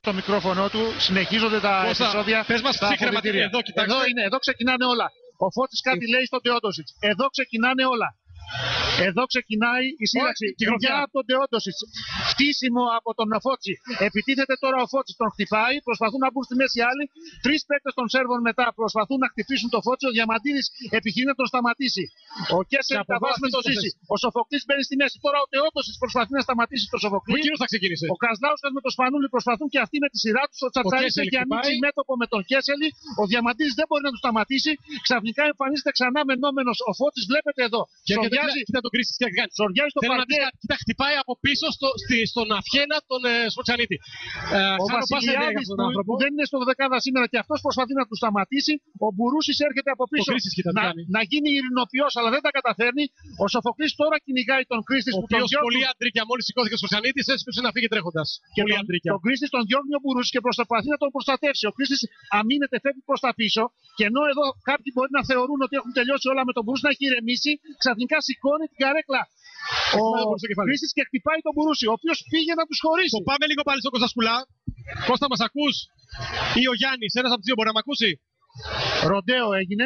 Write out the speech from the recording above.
το μικρόφωνο του, συνεχίζονται τα επεισόδια. Πες μας ψύχρεμα, εδώ ξεκινάνε όλα. Ο Φώτης κάτι λέει στον Τεόντοσιτς. Εδώ ξεκινάνε όλα. Εδώ ξεκινάει η σύραξη. Δουλειά από τον Τεόντοσιτς. Φτύσιμο από τον Φώτη. Επιτίθεται τώρα ο Φώτης, τον χτυπάει. Προσπαθούν να μπουν στη μέση άλλοι. Τρεις παίκτες των Σέρβων μετά προσπαθούν να χτυπήσουν το Φώτη. Ο Διαμαντίδης επιχειρεί να τον σταματήσει. Ο Κέσσερ τα βάζει με το Ζήση. Ο Σοφοκλής μπαίνει στη μέση. Τώρα ο Τεόντοσιτς προσπαθεί να σταματήσει το Σοφοκλή. Ο Καζλάουσkas με το Σπανούλη προσπαθούν και αυτοί με τη σειρά του. Ο Τσατσαρής έχει ανοίξει μέτωπο με τον Κέσσελη. Ο Διαμαντίδης δεν μπορεί να του σταματήσει. Ξαφνικά εμφανίζεται ξανά μενόμενος ο Φώτης. Βλέπετε εδώ. Κοίτα τον Κρίστη, Σοριάζει το παρκέ. Κοίτα, χτυπάει από πίσω στον αυχένα τον Σφοτσανίτη. Ο Βασιλιάδης που δεν είναι στο δεκάδα σήμερα και αυτός προσπαθεί να του σταματήσει. Ο Μπουρούσης έρχεται από πίσω να γίνει ειρηνοποιός, αλλά δεν τα καταφέρνει. Ο Σοφοκλής τώρα κυνηγάει τον Κρίστη που τον διώχνει. Πολύ αντρίκια, μόλις σηκώθηκε ο Σφοτσανίτης, έσπευσε να φύγει τρέχοντας. Τον Κρίστη τον διώχνει ο Μπουρούσης και προσπαθεί να τον προστατεύσει. Ο Κρίστης αμήνεται, φεύγει προς τα πίσω. Και ενώ εδώ κάποιοι μπορεί να θεωρούν ότι έχουν τελειώσει όλα με τον Μπουρούση να έχει ηρεμήσει, ξαφνικά σηκώνει την καρέκλα ο Κρίστης και χτυπάει τον Μπουρούση, ο οποίος πήγε να τους χωρίσει. Το πάμε λίγο πάλι στον Κωνστασκουλά. Κώστα, μας ακούς? Ή ο Γιάννης, ένας από τους δύο μπορεί να μ' ακούσει? Ροντέο έγινε.